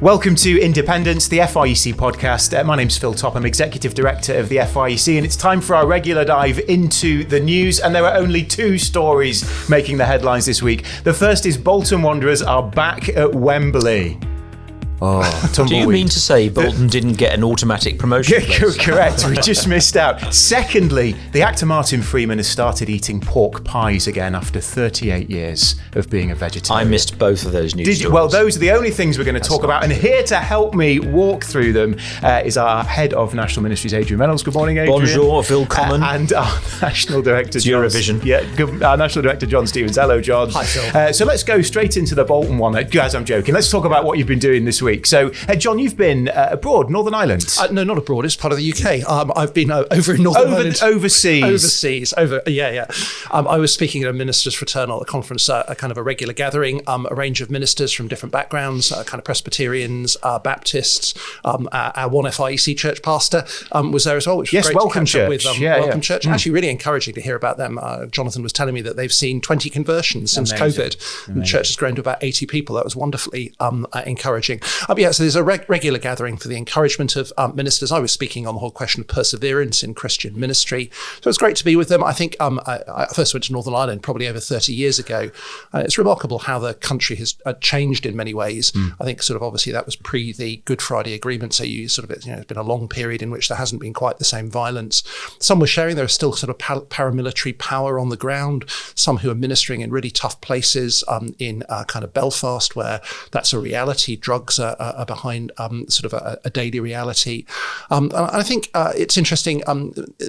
Welcome to Independence, the FIEC podcast. My name's Phil Topham, Executive Director of the FIEC, and it's time for our regular dive into the news. And there are only two stories making the headlines this week. The first is Bolton Wanderers are back at Wembley. Oh, tumbleweed. Do you mean to say Bolton didn't get an automatic promotion place? Correct, we just missed out. Secondly, the actor Martin Freeman has started eating pork pies again after 38 years of being a vegetarian. I missed both of those news stories. Well, those are the only things we're going to talk about. And here to help me walk through them is our Head of National Ministries, Adrian Reynolds. Good morning, Adrian. Bonjour, Willkommen. And our National Director, Eurovision. Our National Director, John Stevens. Hello, John. Hi, Phil. So let's go straight into the Bolton one. Guys, I'm joking. Let's talk about what you've been doing this week. So, John, you've been abroad, Northern Ireland. No, not abroad. It's part of the UK. I've been over in Northern Ireland. Overseas. I was speaking at a ministers' fraternal conference, a kind of a regular gathering, a range of ministers from different backgrounds, kind of Presbyterians, Baptists. Our one FIEC church pastor was there as well, which was great Welcome to catch up Church. with. Welcome Church. Actually, really encouraging to hear about them. Jonathan was telling me that they've seen 20 conversions since COVID. And the church has grown to about 80 people. That was wonderfully encouraging. So there's a regular gathering for the encouragement of ministers. I was speaking on the whole question of perseverance in Christian ministry. So it's great to be with them. I think I first went to Northern Ireland probably over 30 years ago. It's remarkable how the country has changed in many ways. I think sort of obviously that was pre the Good Friday Agreement. So it's been a long period in which there hasn't been quite the same violence. Some were sharing there is still sort of paramilitary power on the ground. Some who are ministering in really tough places in kind of Belfast, where that's a reality. Drugs are behind sort of a daily reality. And I think it's interesting,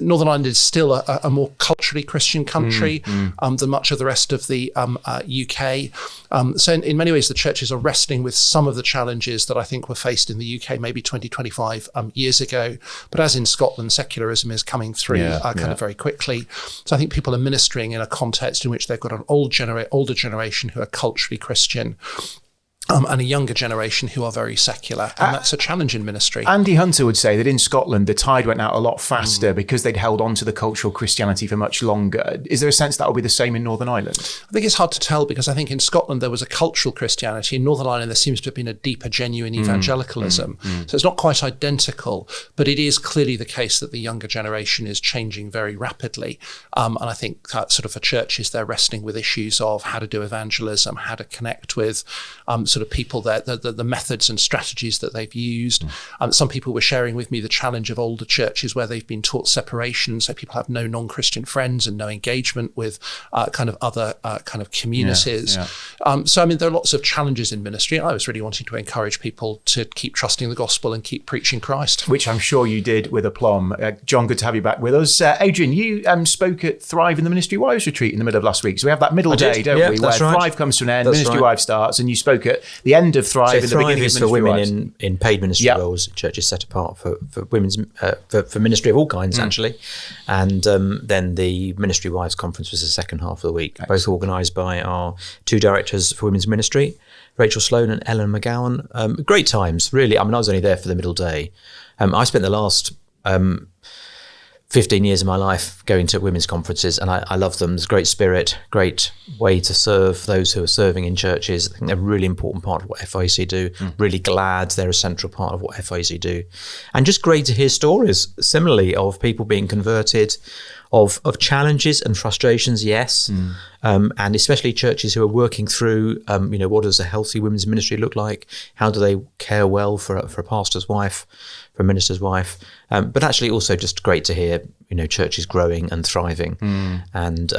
Northern Ireland is still a more culturally Christian country than much of the rest of the UK. So in many ways, the churches are wrestling with some of the challenges that I think were faced in the UK maybe 20, 25 years ago. But as in Scotland, secularism is coming through kind of very quickly. So I think people are ministering in a context in which they've got an older generation who are culturally Christian, and a younger generation who are very secular. And that's a challenge in ministry. Andy Hunter would say that in Scotland, the tide went out a lot faster because they'd held on to the cultural Christianity for much longer. Is there a sense that will be the same in Northern Ireland? I think it's hard to tell, because I think in Scotland there was a cultural Christianity. In Northern Ireland, there seems to have been a deeper, genuine evangelicalism. So it's not quite identical, but it is clearly the case that the younger generation is changing very rapidly. And I think sort of for churches, they're wrestling with issues of how to do evangelism, how to connect with sort of people there, the methods and strategies that they've used. Some people were sharing with me the challenge of older churches where they've been taught separation, so people have no non-Christian friends and no engagement with kind of other kind of communities. So I mean, there are lots of challenges in ministry, and I was really wanting to encourage people to keep trusting the gospel and keep preaching Christ. Which I'm sure you did with aplomb. John, good to have you back with us. Adrian, you spoke at Thrive in the Ministry Wives Retreat in the middle of last week. So we have that middle day, don't we, where Thrive comes to an end, Ministry Wives starts, and you spoke at the end of Thrive in the beginning of Ministry for women Wives. in paid ministry roles. Churches set apart for women's for ministry of all kinds, actually. And then the Ministry Wives Conference was the second half of the week, both organised by our two directors for women's ministry, Rachel Sloan and Ellen McGowan. Great times, really. I mean, I was only there for the middle day. I spent the last 15 years of my life going to women's conferences, and I love them. There's great spirit, great way to serve those who are serving in churches. I think they're a really important part of what FIEC do. Really glad they're a central part of what FIEC do. And just great to hear stories, similarly, of people being converted, of challenges and frustrations, yes, and especially churches who are working through, what does a healthy women's ministry look like? How do they care well for a pastor's wife, for a minister's wife? But actually also just great to hear, churches growing and thriving, and,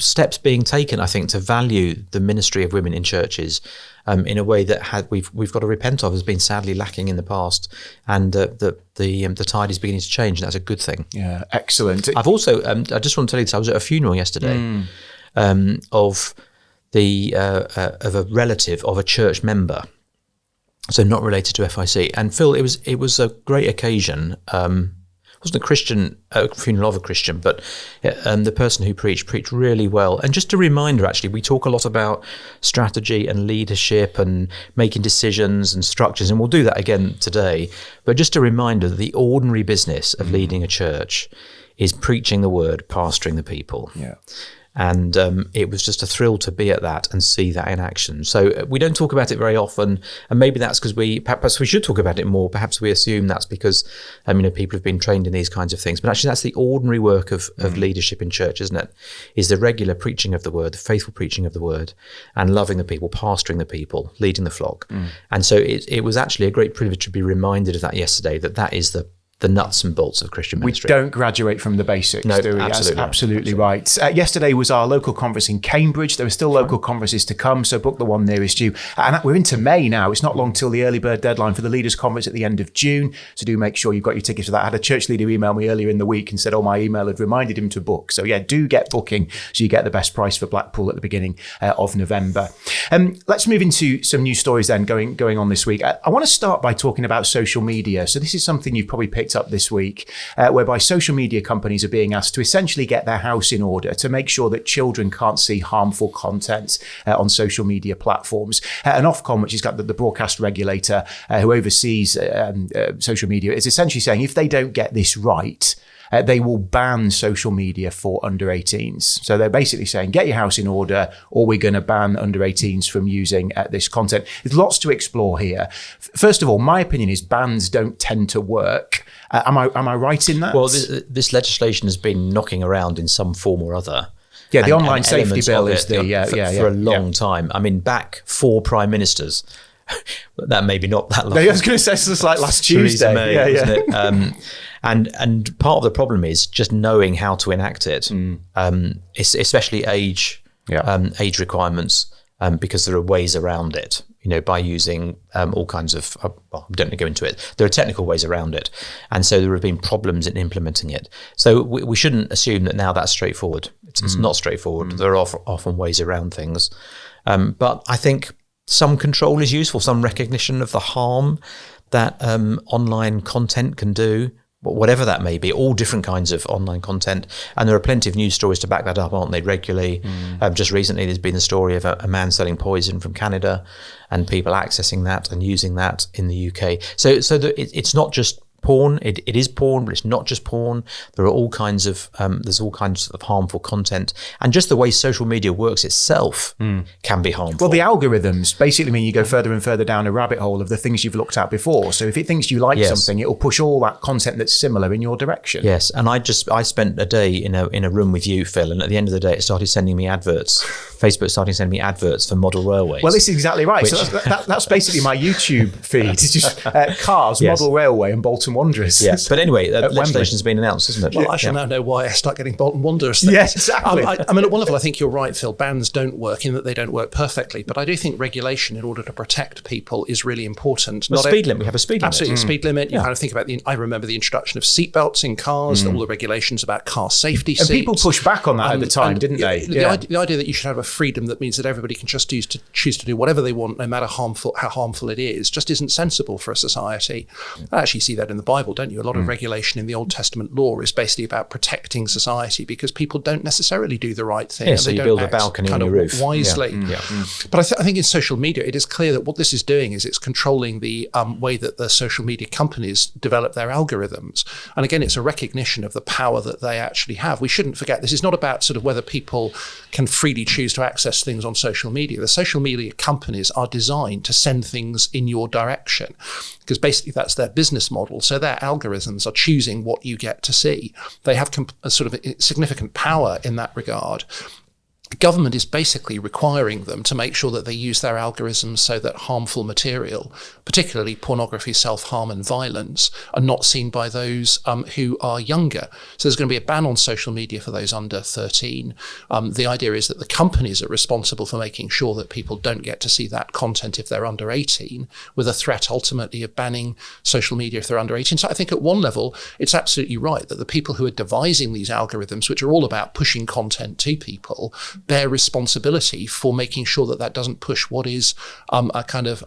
steps being taken, I think, to value the ministry of women in churches in a way that we've got to repent of, has been sadly lacking in the past, and the tide is beginning to change, and that's a good thing. Yeah, excellent. I've also, I just want to tell you this, I was at a funeral yesterday of a relative of a church member, so not related to FIEC. And Phil, it was a great occasion. It wasn't a funeral of a Christian, but the person who preached really well. And just a reminder, actually, we talk a lot about strategy and leadership and making decisions and structures, and we'll do that again today. But just a reminder that the ordinary business of leading a church is preaching the word, pastoring the people. Yeah. And it was just a thrill to be at that and see that in action. So we don't talk about it very often, and maybe that's because perhaps we should talk about it more. Perhaps we assume that's because people have been trained in these kinds of things. But actually, that's the ordinary work of leadership in church, isn't it? Is the regular preaching of the word, the faithful preaching of the word, and loving the people, pastoring the people, leading the flock. And so it was actually a great privilege to be reminded of that yesterday. That is the nuts and bolts of Christian ministry. We don't graduate from the basics, do we? Absolutely. Absolutely right. Yesterday was our local conference in Cambridge. There are still local conferences to come, so book the one nearest you. And we're into May now. It's not long till the early bird deadline for the Leaders Conference at the end of June, so do make sure you've got your tickets for that. I had a church leader email me earlier in the week and said, my email had reminded him to book. So yeah, do get booking so you get the best price for Blackpool at the beginning of November. Let's move into some news stories then going on this week. I want to start by talking about social media. So this is something you've probably picked up this week, whereby social media companies are being asked to essentially get their house in order to make sure that children can't see harmful content on social media platforms. And Ofcom, which is got the broadcast regulator who oversees social media, is essentially saying if they don't get this right, they will ban social media for under 18s. So they're basically saying, get your house in order, or we're going to ban under 18s from using this content. There's lots to explore here. First of all, my opinion is bans don't tend to work. Am I right in that? Well, this legislation has been knocking around in some form or other. Yeah, the online safety bill is for a long time. I mean, back 4 prime ministers. That maybe not that long. No, I was going to say it's like last Tuesday. May, isn't it? And part of the problem is just knowing how to enact it, especially age requirements, because there are ways around it. By using all kinds of, I don't want to go into it. There are technical ways around it. And so there have been problems in implementing it. So we shouldn't assume that now that's straightforward. It's not straightforward. There are often ways around things. But I think some control is useful, some recognition of the harm that online content can do, whatever that may be, all different kinds of online content. And there are plenty of news stories to back that up, aren't they, regularly? Just recently, there's been the story of a man selling poison from Canada and people accessing that and using that in the UK. So it's not just porn. It is porn, but it's not just porn. There are all kinds of harmful content, and just the way social media works itself can be harmful. Well, the algorithms basically mean you go further and further down a rabbit hole of the things you've looked at before. So if it thinks you like something, it will push all that content that's similar in your direction. Yes, and I spent a day in a room with you, Phil, and at the end of the day, it started sending me adverts. Facebook started sending me adverts for model railways. Well, this is exactly right. So that's basically my YouTube feed. It's just cars, model railway, and Bolton Wanderers. Yes, but anyway, legislation's been announced, isn't it? Well, I shall now know why I start getting Bolton Wanderers. Yes, exactly. I mean, at one level, I think you're right, Phil. Bans don't work in that they don't work perfectly, but I do think regulation in order to protect people is really important. Well, speed limit. We have a speed limit. Absolutely, speed limit. You kind of think about I remember the introduction of seatbelts in cars, all the regulations about car safety seats. And people pushed back on that at the time, didn't they? The idea that you should have a freedom that means that everybody can just choose to do whatever they want, no matter how harmful it is, just isn't sensible for a society. I actually see that in the Bible, don't you? A lot of regulation in the Old Testament law is basically about protecting society because people don't necessarily do the right thing. Yeah, so you build a balcony on your roof. Wisely. But I think in social media, it is clear that what this is doing is it's controlling the way that the social media companies develop their algorithms. And again, it's a recognition of the power that they actually have. We shouldn't forget, this is not about sort of whether people can freely choose to access things on social media. The social media companies are designed to send things in your direction because basically that's their business model. So their algorithms are choosing what you get to see. They have a sort of significant power in that regard. The government is basically requiring them to make sure that they use their algorithms so that harmful material, particularly pornography, self-harm and violence, are not seen by those who are younger. So there's going to be a ban on social media for those under 13. The idea is that the companies are responsible for making sure that people don't get to see that content if they're under 18, with a threat ultimately of banning social media if they're under 18. So I think at one level, it's absolutely right that the people who are devising these algorithms, which are all about pushing content to people, bear responsibility for making sure that that doesn't push what is a kind of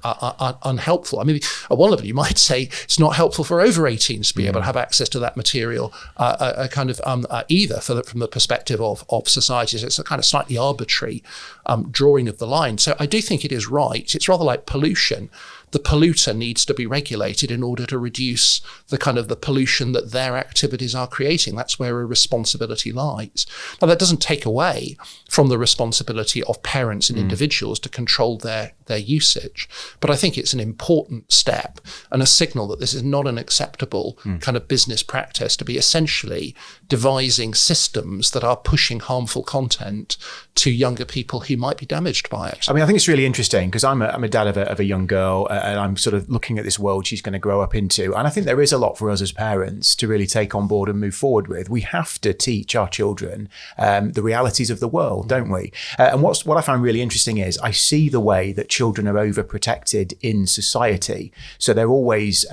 unhelpful. I mean, at one level, you might say it's not helpful for over 18s to be able to have access to that material, either from the perspective of societies. It's a kind of slightly arbitrary drawing of the line. So I do think it is right. It's rather like pollution. the polluter needs to be regulated in order to reduce the kind of the pollution that their activities are creating. That's where a responsibility lies. Now, that doesn't take away from the responsibility of parents and individuals to control their usage. But I think it's an important step and a signal that this is not an acceptable kind of business practice to be essentially devising systems that are pushing harmful content to younger people who might be damaged by it. I mean, I think it's really interesting because I'm a dad of a young girl, and I'm sort of looking at this world she's going to grow up into. And I think there is a lot for us as parents to really take on board and move forward with. We have to teach our children the realities of the world, don't we? And what I find really interesting is I see the way that children are overprotected in society. So they're always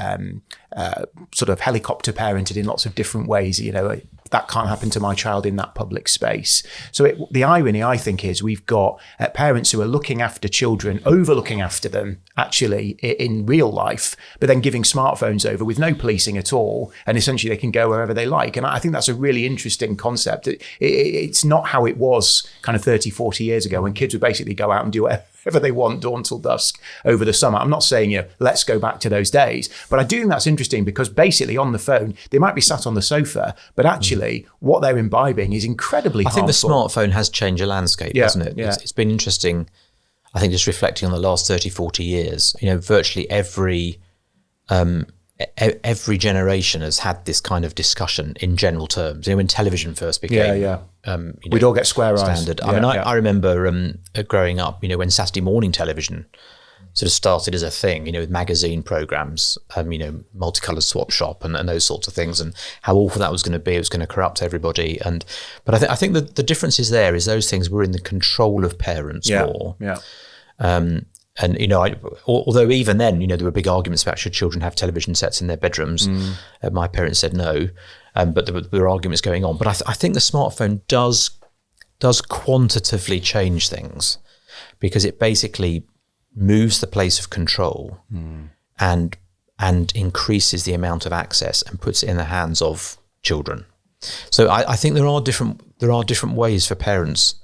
sort of helicopter parented in lots of different ways. You know, that can't happen to my child in that public space. So the irony, I think, is we've got parents who are looking after children, overlooking after them actually in real life, but then giving smartphones over with no policing at all. And essentially they can go wherever they like. And I think that's a really interesting concept. It's not how it was kind of 30, 40 years ago when kids would basically go out and do whatever they want, dawn till dusk over the summer. I'm not saying, let's go back to those days, but I do think that's interesting because basically on the phone, they might be sat on the sofa, but actually what they're imbibing is incredibly harmful. I think the smartphone has changed the landscape, hasn't it? Yeah. It's been interesting, I think, just reflecting on the last 30, 40 years. Virtually every generation has had this kind of discussion in general terms. When television first became we'd all get square standard. eyes. I remember growing up, when Saturday morning television sort of started as a thing, with magazine programs, multicolored swap shop and those sorts of things, and how awful that was going to be. It was going to corrupt everybody. But I think that the difference is those things were in the control of parents more. Yeah. Although even then, there were big arguments about should children have television sets in their bedrooms. My parents said no, but there were arguments going on. But I think the smartphone does quantitatively change things because it basically moves the place of control and increases the amount of access and puts it in the hands of children. So I think there are different ways for parents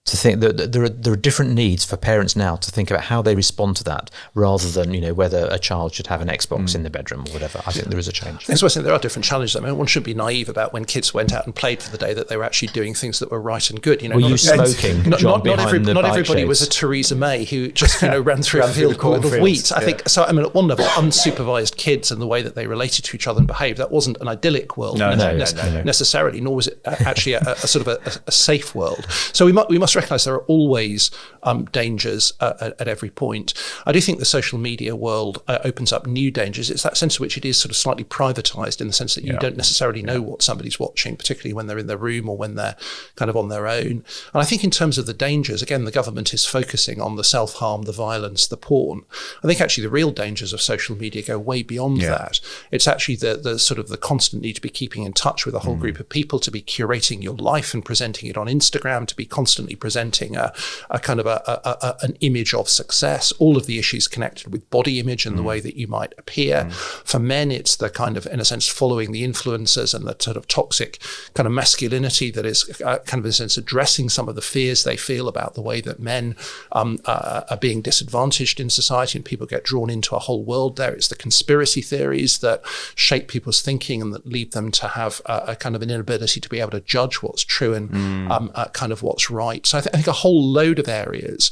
to think that there are different needs for parents now to think about how they respond to that, rather than whether a child should have an Xbox in the bedroom or whatever. I think there is a change. That's why I think there are different challenges. I mean, one shouldn't be naive about when kids went out and played for the day that they were actually doing things that were right and good. Were you smoking? Not everybody was a Theresa May who just ran through a field of wheat. I think so. I mean, at one level, unsupervised kids and the way that they related to each other and behaved, that wasn't an idyllic world necessarily, nor was it actually a sort of a safe world. So we must recognise there are always dangers at every point. I do think the social media world opens up new dangers. It's that sense in which it is sort of slightly privatised in the sense that you don't necessarily know what somebody's watching, particularly when they're in their room or when they're kind of on their own. And I think in terms of the dangers, again, the government is focusing on the self-harm, the violence, the porn. I think actually the real dangers of social media go way beyond that. It's actually the sort of the constant need to be keeping in touch with a whole group of people, to be curating your life and presenting it on Instagram, to be constantly presenting a kind of an image of success, all of the issues connected with body image and the way that you might appear. For men, it's the kind of, in a sense, following the influencers and the sort of toxic kind of masculinity that is kind of, in a sense, addressing some of the fears they feel about the way that men are being disadvantaged in society, and people get drawn into a whole world there. It's the conspiracy theories that shape people's thinking and that lead them to have a kind of an inability to be able to judge what's true and kind of what's right. So I think a whole load of areas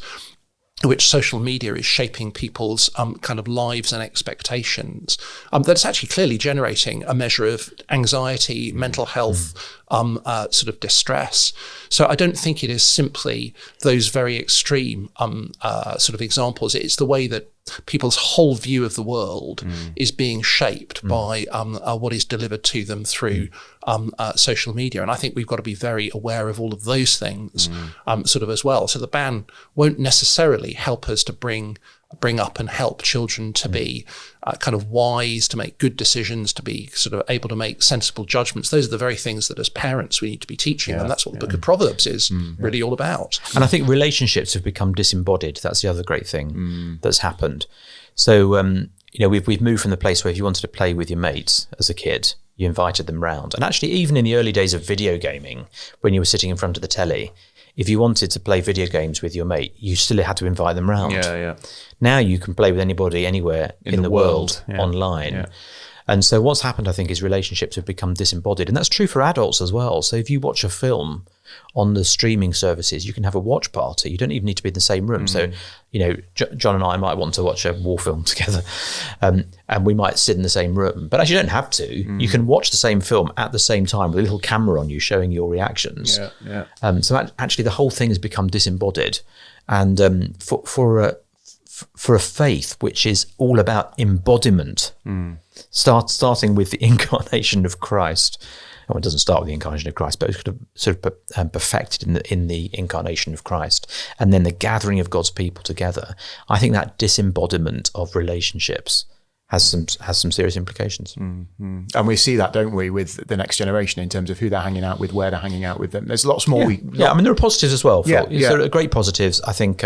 which social media is shaping people's kind of lives and expectations, that's actually clearly generating a measure of anxiety, mental health, sort of distress. So I don't think it is simply those very extreme sort of examples. It's the way that people's whole view of the world is being shaped by what is delivered to them through social media. And I think we've got to be very aware of all of those things sort of as well. So the ban won't necessarily help us to bring up and help children to be kind of wise, to make good decisions, to be sort of able to make sensible judgments. Those are the very things that as parents we need to be teaching them. That's what the Book of Proverbs is really all about. And I think relationships have become disembodied. That's the other great thing that's happened. So, we've moved from the place where if you wanted to play with your mates as a kid, you invited them round. And actually, even in the early days of video gaming, when you were sitting in front of the telly, if you wanted to play video games with your mate, you still had to invite them round. Yeah. Now you can play with anybody anywhere in the world online. Yeah. And so what's happened, I think, is relationships have become disembodied. And that's true for adults as well. So if you watch a film on the streaming services, you can have a watch party. You don't even need to be in the same room. So, John and I might want to watch a war film together, and we might sit in the same room. But actually, you don't have to. You can watch the same film at the same time with a little camera on you showing your reactions. So actually, the whole thing has become disembodied. And for a faith which is all about embodiment, starting with the incarnation of Christ. Well, it doesn't start with the incarnation of Christ, but it's sort of perfected in the incarnation of Christ, and then the gathering of God's people together. I think that disembodiment of relationships has some serious implications. And we see that, don't we, with the next generation in terms of who they're hanging out with, where they're hanging out with them. There's lots more. I mean, there are positives as well. Yeah. There are great positives. I think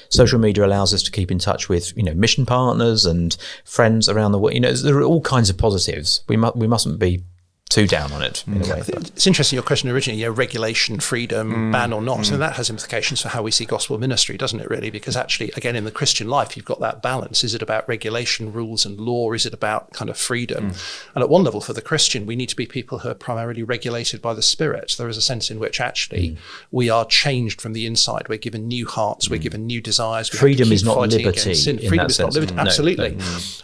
social media allows us to keep in touch with mission partners and friends around the world. There are all kinds of positives. We mustn't be too down on it in a way. It's interesting, your question originally, regulation, freedom, ban or not. So that has implications for how we see gospel ministry, doesn't it, really? Because actually, again, in the Christian life, you've got that balance. Is it about regulation, rules and law? Is it about kind of freedom? And at one level, for the Christian, we need to be people who are primarily regulated by the Spirit. There is a sense in which actually we are changed from the inside. We're given new hearts. We're given new desires. Freedom is not liberty. Freedom is not liberty. No, absolutely.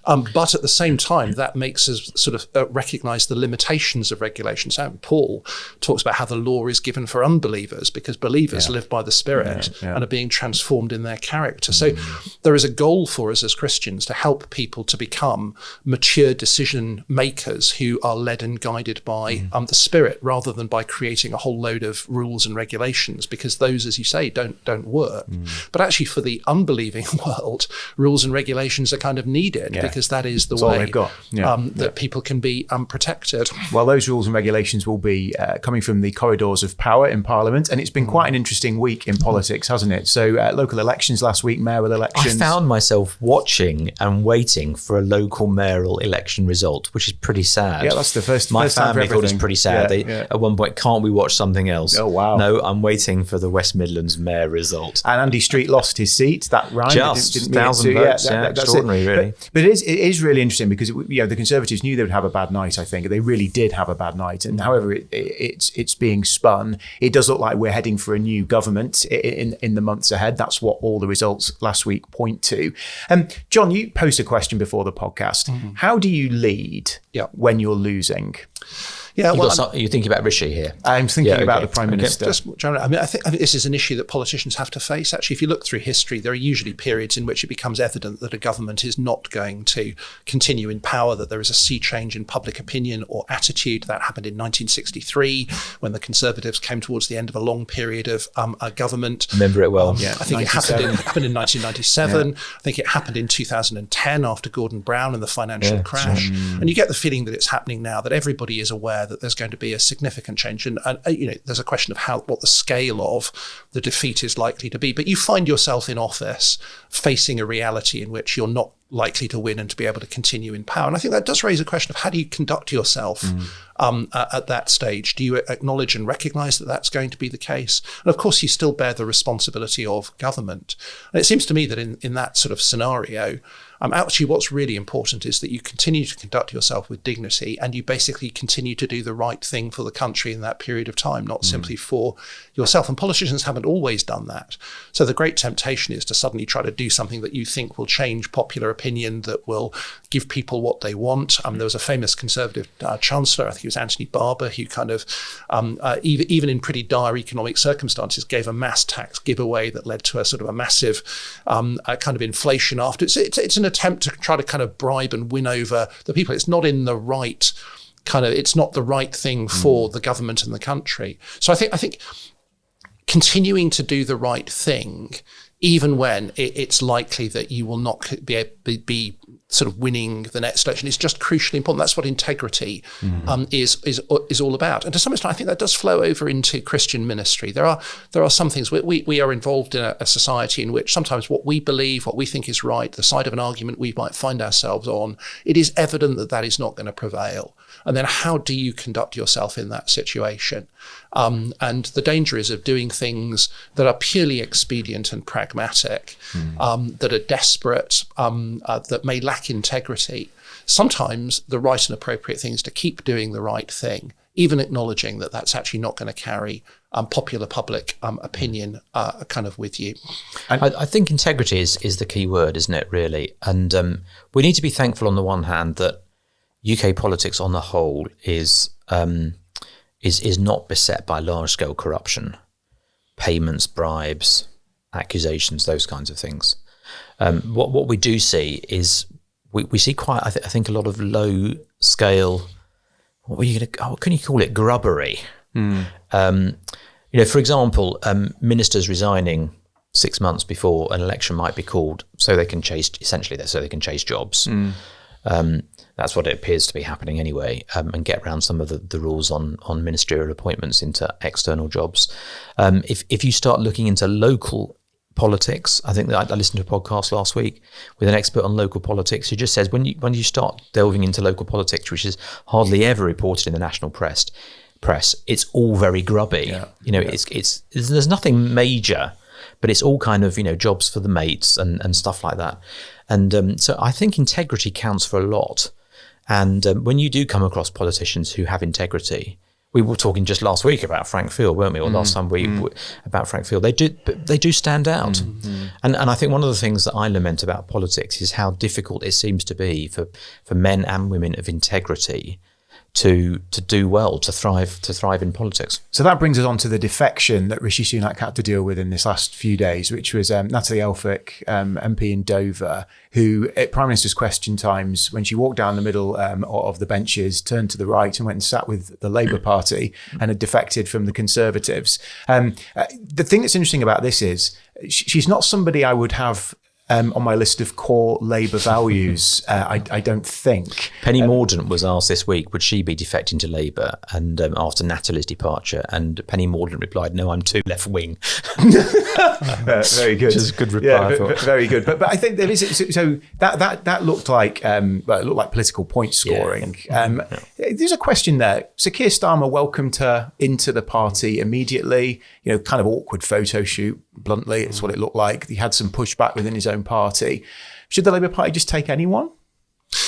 But at the same time, that makes us sort of recognize the limitations of regulation. So Paul talks about how the law is given for unbelievers because believers live by the Spirit and are being transformed in their character. So there is a goal for us as Christians to help people to become mature decision makers who are led and guided by the Spirit rather than by creating a whole load of rules and regulations, because those, as you say, don't work. But actually for the unbelieving world, rules and regulations are kind of needed because that is the way that people can be protected. Well, those rules and regulations will be coming from the corridors of power in Parliament, and it's been quite an interesting week in politics, hasn't it? So local elections last week, mayoral elections. I found myself watching and waiting for a local mayoral election result, which is pretty sad. Yeah, that's the first. My first time family thought it was pretty sad. At one point, can't we watch something else? Oh wow! No, I'm waiting for the West Midlands mayor result. And Andy Street lost his seat. That rhyme. Just 1,000 votes. That's extraordinary, really. But it is really interesting because the Conservatives knew they would have a bad night. I think they really did have a bad night, and however it's being spun, it does look like we're heading for a new government in the months ahead. That's what all the results last week point to. John, you posed a question before the podcast. How do you lead when you're losing? Yeah, you're thinking about Rishi here. I'm thinking about the Prime Minister. I think this is an issue that politicians have to face. Actually, if you look through history, there are usually periods in which it becomes evident that a government is not going to continue in power, that there is a sea change in public opinion or attitude. That happened in 1963 when the Conservatives came towards the end of a long period of a government. Remember it well. I think it happened in 1997. I think it happened in 2010 after Gordon Brown and the financial crash. And you get the feeling that it's happening now, that everybody is aware that there's going to be a significant change, and there's a question of what the scale of the defeat is likely to be. But you find yourself in office facing a reality in which you're not likely to win and to be able to continue in power. And I think that does raise a question of how do you conduct yourself at that stage? Do you acknowledge and recognise that that's going to be the case? And of course, you still bear the responsibility of government. And it seems to me that in that sort of scenario, actually what's really important is that you continue to conduct yourself with dignity and you basically continue to do the right thing for the country in that period of time, not simply for yourself. And politicians haven't always done that. So the great temptation is to suddenly try to do something that you think will change popular opinion, that will give people what they want. There was a famous Conservative Chancellor, I think it was Anthony Barber, who kind of, even in pretty dire economic circumstances, gave a mass tax giveaway that led to a sort of a massive kind of inflation after. It's an attempt to try to kind of bribe and win over the people. It's not in the right it's not the right thing for the government and the country. So I think continuing to do the right thing even when it's likely that you will not be sort of winning the next election. It's just crucially important. That's what integrity is all about. And to some extent, I think that does flow over into Christian ministry. There are some things we are involved in a society in which sometimes what we believe, what we think is right, the side of an argument we might find ourselves on, it is evident that that is not going to prevail. And then how do you conduct yourself in that situation? And the danger is of doing things that are purely expedient and pragmatic, that are desperate, that may lack integrity. Sometimes the right and appropriate thing is to keep doing the right thing, even acknowledging that that's actually not going to carry popular public opinion kind of with you. I think integrity is the key word, isn't it, really? And we need to be thankful on the one hand that UK politics on the whole is not beset by large-scale corruption, payments, bribes, accusations, those kinds of things. What we do see is we see quite, I think, a lot of low-scale. What can you call it? Grubbery. For example, ministers resigning 6 months before an election might be called, so they can chase jobs. That's what it appears to be happening anyway, and get around some of the rules on ministerial appointments into external jobs. If you start looking into local politics, I think that I listened to a podcast last week with an expert on local politics who just says when you start delving into local politics, which is hardly ever reported in the national press, it's all very grubby. It's there's nothing major, but it's all kind of jobs for the mates and stuff like that. And so I think integrity counts for a lot. And when you do come across politicians who have integrity, we were talking just last week about Frank Field, weren't we? Or last time about Frank Field, they do stand out. And I think one of the things that I lament about politics is how difficult it seems to be for men and women of integrity to do well, to thrive in politics. So that brings us on to the defection that Rishi Sunak had to deal with in this last few days, which was Natalie Elphicke, MP in Dover, who at Prime Minister's Question Times, when she walked down the middle of the benches, turned to the right and went and sat with the Labour Party and had defected from the Conservatives. The thing that's interesting about this is she's not somebody I would have on my list of core Labour values, I don't think. Penny Mordaunt was asked this week, would she be defecting to Labour? And after Natalie's departure, and Penny Mordaunt replied, "No, I'm too left wing." Very good. Which is a good reply. Yeah, very good. But I think there is so that looked like it looked like political point scoring. There's a question there. So Keir Starmer welcomed her into the party immediately. Kind of awkward photo shoot. Bluntly, it's what it looked like. He had some pushback within his own party. Should the Labour Party just take anyone?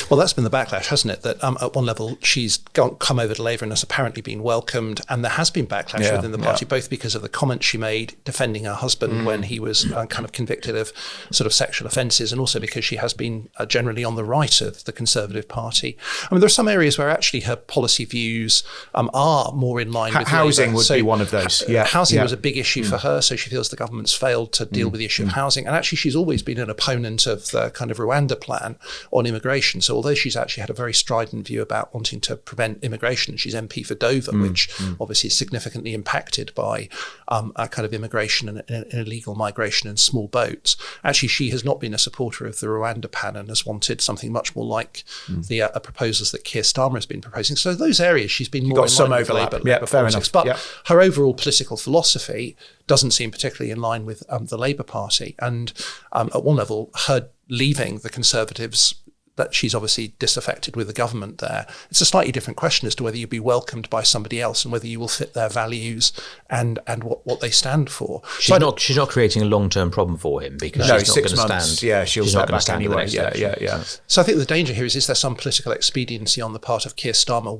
Well, that's been the backlash, hasn't it? That at one level, she's come over to Labour and has apparently been welcomed. And there has been backlash within the party, both because of the comments she made defending her husband when he was kind of convicted of sort of sexual offences, and also because she has been generally on the right of the Conservative Party. I mean, there are some areas where actually her policy views are more in line with housing Labour. would be one of those. Housing was a big issue for her, so she feels the government's failed to deal with the issue of housing. And actually, she's always been an opponent of the kind of Rwanda plan on immigration. So although she's actually had a very strident view about wanting to prevent immigration, she's MP for Dover, which obviously is significantly impacted by a kind of immigration and illegal migration and small boats. Actually, she has not been a supporter of the Rwanda plan and has wanted something much more like the proposals that Keir Starmer has been proposing. So those areas she's been more in line with Labour fair politics. enough. But her overall political philosophy doesn't seem particularly in line with the Labour Party. And at one level, her leaving the Conservatives, that she's obviously disaffected with the government there. It's a slightly different question as to whether you'd be welcomed by somebody else and whether you will fit their values and what they stand for. She's not creating a long-term problem for him because she's not going to stand. Yeah, she'll step back anyway. Yeah. So I think the danger here is there some political expediency on the part of Keir Starmer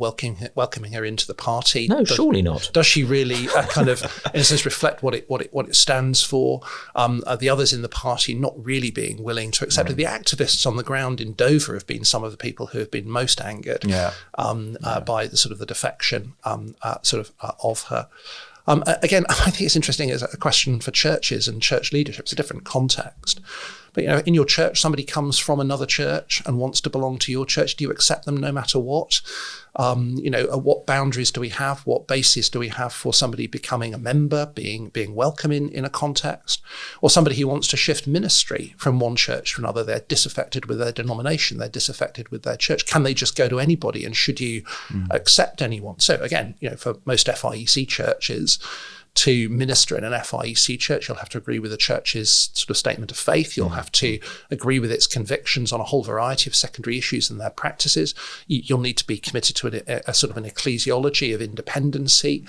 welcoming her into the party? No, surely not. Does she really kind of, in a sense, reflect what it stands for? Are the others in the party not really being willing to accept it? The activists on the ground in Dover have been some of the people who have been most angered by the sort of the defection of her. Again, I think it's interesting as a question for churches and church leadership. It's a different context. But, in your church, somebody comes from another church and wants to belong to your church. Do you accept them no matter what? What boundaries do we have? What basis do we have for somebody becoming a member, being welcome in a context? Or somebody who wants to shift ministry from one church to another, they're disaffected with their denomination, they're disaffected with their church. Can they just go to anybody, and should you accept anyone? So again, for most FIEC churches, to minister in an FIEC church, you'll have to agree with the church's sort of statement of faith. You'll have to agree with its convictions on a whole variety of secondary issues and their practices. You'll need to be committed to a sort of an ecclesiology of independency.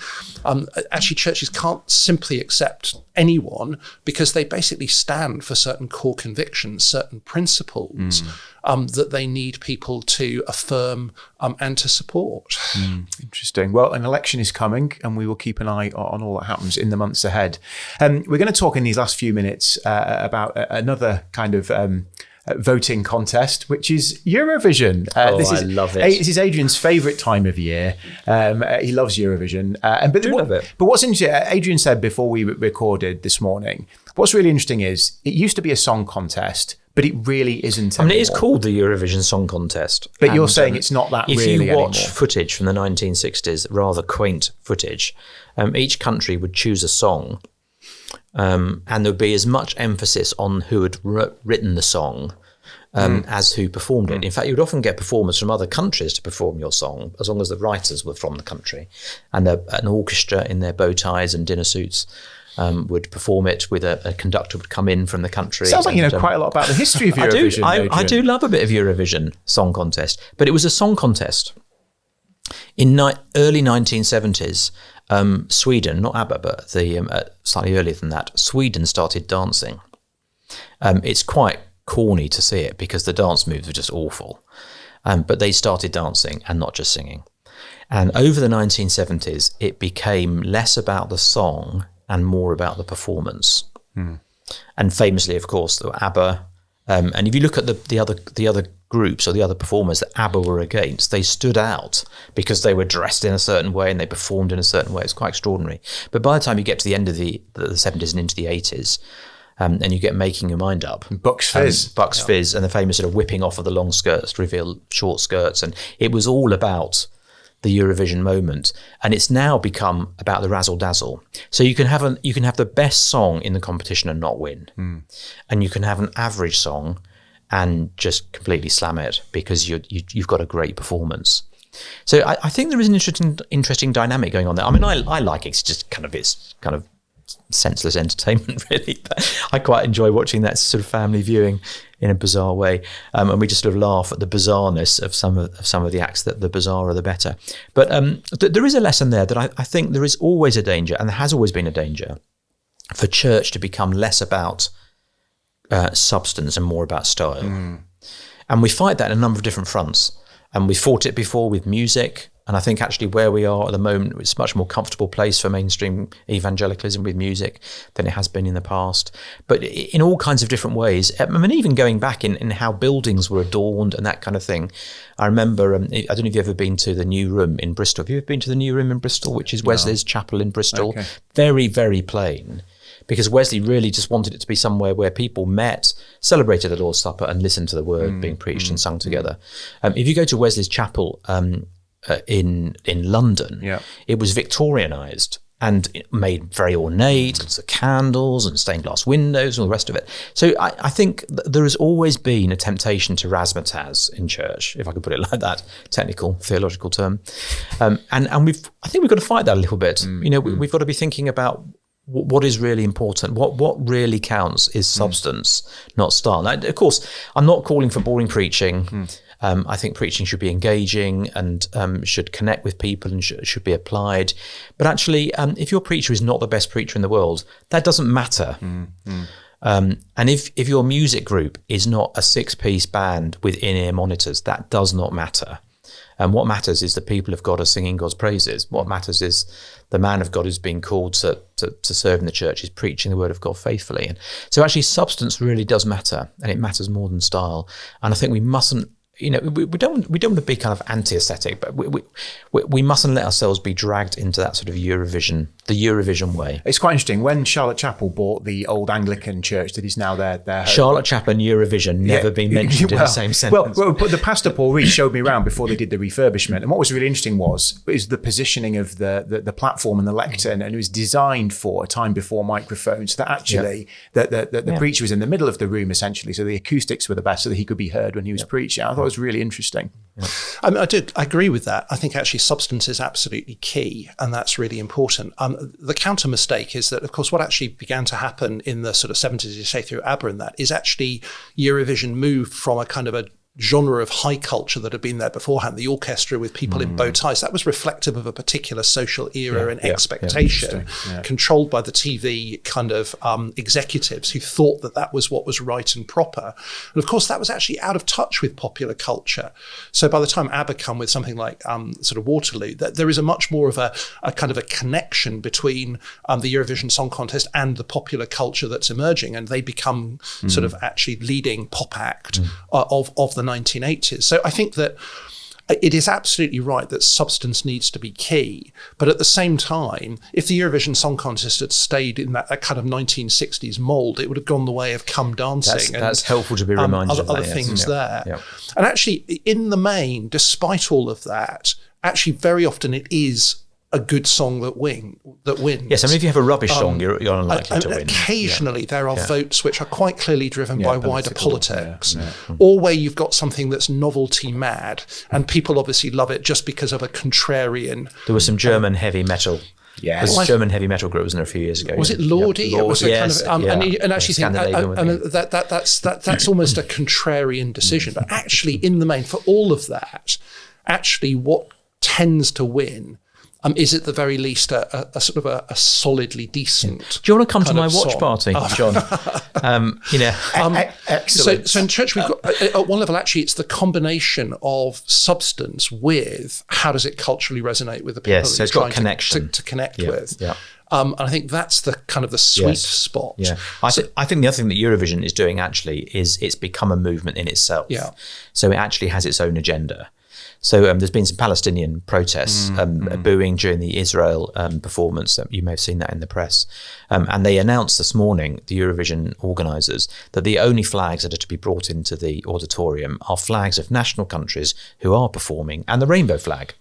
Actually, churches can't simply accept anyone because they basically stand for certain core convictions, certain principles that they need people to affirm and to support. Interesting. Well, an election is coming, and we will keep an eye on all that happens in the months ahead. We're going to talk in these last few minutes about another kind of voting contest, which is Eurovision. I love it. This is Adrian's favourite time of year. He loves Eurovision. Love it. But what's interesting, Adrian said before we recorded this morning, what's really interesting is it used to be a song contest, but it really isn't anymore. It is called the Eurovision Song Contest. But you're saying it's not that really anymore. If you watch footage from the 1960s, rather quaint footage, each country would choose a song, and there would be as much emphasis on who had written the song as who performed it. In fact, you would often get performers from other countries to perform your song, as long as the writers were from the country. And an orchestra in their bow ties and dinner suits would perform it with a conductor would come in from the country. Sounds like you know quite a lot about the history of Eurovision. I do love a bit of Eurovision Song Contest, but it was a song contest. In early 1970s, Sweden, not ABBA, but slightly earlier than that, Sweden started dancing. It's quite corny to see it because the dance moves were just awful. But they started dancing and not just singing. And over the 1970s, it became less about the song and more about the performance. And famously, of course, there were ABBA. And if you look at the other groups or the other performers that ABBA were against, they stood out because they were dressed in a certain way and they performed in a certain way. It's quite extraordinary. But by the time you get to the end of the 70s and into the 80s, and you get Making Your Mind Up. Bucks Fizz. And the famous sort of whipping off of the long skirts to reveal short skirts. And it was all about the Eurovision moment, and it's now become about the razzle dazzle. So you can have the best song in the competition and not win, and you can have an average song and just completely slam it because you've got a great performance. So I think there is an interesting dynamic going on there. I mean, I like it. It's kind of senseless entertainment, really. But I quite enjoy watching that sort of family viewing in a bizarre way, and we just sort of laugh at the bizarreness of some of the acts. That the bizarrer the better. But there is a lesson there that I think there is always a danger, and there has always been a danger, for church to become less about substance and more about style. And we fight that in a number of different fronts. And we fought it before with music. And I think actually where we are at the moment, it's a much more comfortable place for mainstream evangelicalism with music than it has been in the past. But in all kinds of different ways, I mean, even going back in how buildings were adorned and that kind of thing. I remember, I don't know if you've ever been to the New Room in Bristol. Have you ever been to the New Room in Bristol, which is Wesley's chapel in Bristol? Okay. Very, very plain. Because Wesley really just wanted it to be somewhere where people met, celebrated the Lord's Supper and listened to the word being preached and sung together. If you go to Wesley's chapel in London, it was Victorianised and made very ornate, lots of candles and stained glass windows and all the rest of it. So I think there has always been a temptation to razzmatazz in church, if I could put it like that, technical, theological term. And I think we've got to fight that a little bit. We've got to be thinking about what is really important, what really counts is substance, not style. Now, of course, I'm not calling for boring preaching. I think preaching should be engaging and should connect with people and should be applied. But actually, if your preacher is not the best preacher in the world, that doesn't matter. And if your music group is not a 6-piece band with in-ear monitors, that does not matter. And what matters is the people of God are singing God's praises. What matters is the man of God who's been called to serve in the church is preaching the word of God faithfully. And so actually substance really does matter, and it matters more than style. And I think we mustn't we don't want to be kind of anti-aesthetic, but we mustn't let ourselves be dragged into that sort of Eurovision, the Eurovision way. It's quite interesting. When Charlotte Chapel bought the old Anglican church that is now their home. Charlotte Chapel and Eurovision never been mentioned in the same sentence. Well, the pastor Paul Reed showed me around before they did the refurbishment, and what was really interesting was the positioning of the platform and the lectern, and it was designed for a time before microphones, so that actually the preacher was in the middle of the room essentially, so the acoustics were the best, so that he could be heard when he was preaching. I thought it was really interesting. Yeah. I agree with that. I think actually substance is absolutely key, and that's really important. The counter mistake is that, of course, what actually began to happen in the sort of 70s, you say through ABBA and that, is actually Eurovision moved from a kind of a genre of high culture that had been there beforehand, the orchestra with people in bow ties. That was reflective of a particular social era and expectation, controlled by the TV kind of executives who thought that was what was right and proper. And of course, that was actually out of touch with popular culture. So by the time ABBA come with something like sort of Waterloo, there is a much more of a kind of a connection between the Eurovision Song Contest and the popular culture that's emerging, and they become sort of actually leading pop act of the 1980s. So I think that it is absolutely right that substance needs to be key. But at the same time, if the Eurovision Song Contest had stayed in that kind of 1960s mould, it would have gone the way of Come Dancing. That's helpful to be reminded of other things there. Yeah. And actually, in the main, despite all of that, actually very often it is a good song that wins. Yes, I mean, if you have a rubbish song, you're unlikely to win. Occasionally, there are votes which are quite clearly driven by wider politics, or where you've got something that's novelty mad, and people obviously love it just because of a contrarian. There was some German heavy metal. Yeah, there's a German heavy metal group, wasn't there, a few years ago? Was it Lordi? Yeah. It was a yes, kind of, and actually think Scandinavian that's almost a contrarian decision. But actually, in the main, for all of that, actually, what tends to win is at the very least a sort of a solidly decent. Do you want to come to my watch song party, John? Excellent. So in church, we've got at one level actually, it's the combination of substance with how does it culturally resonate with the people. Yes, so it's got connection to connect with. Yeah. And I think that's the kind of the sweet spot. Yeah, I think the other thing that Eurovision is doing actually is it's become a movement in itself. Yeah. So it actually has its own agenda. So there's been some Palestinian protests booing during the Israel performance. You may have seen that in the press. And they announced this morning, the Eurovision organisers, that the only flags that are to be brought into the auditorium are flags of national countries who are performing and the rainbow flag.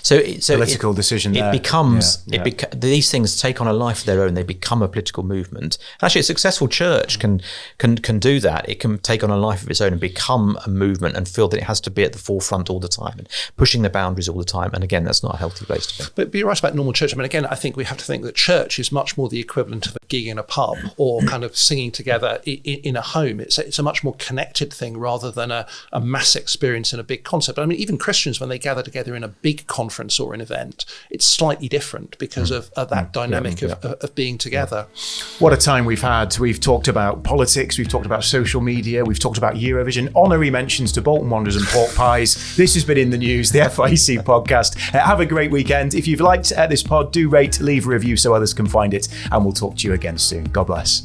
So political decision. It becomes these things take on a life of their own. They become a political movement. Actually, a successful church can do that. It can take on a life of its own and become a movement and feel that it has to be at the forefront all the time and pushing the boundaries all the time. And again, that's not a healthy place to be. But you're right about normal church. I mean, again, I think we have to think that church is much more the equivalent of a gig in a pub or kind of singing together in a home. It's a much more connected thing rather than a mass experience in a big concert. But I mean, even Christians, when they gather together in a big conference or an event, it's slightly different because of that dynamic of being together. What a time we've had. We've talked about politics, we've talked about social media, we've talked about Eurovision, honorary mentions to Bolton Wanderers and pork pies. This has been In the News, the FIEC podcast. Have a great weekend. If you've liked this pod, do rate, leave a review so others can find it, and we'll talk to you again soon. God bless.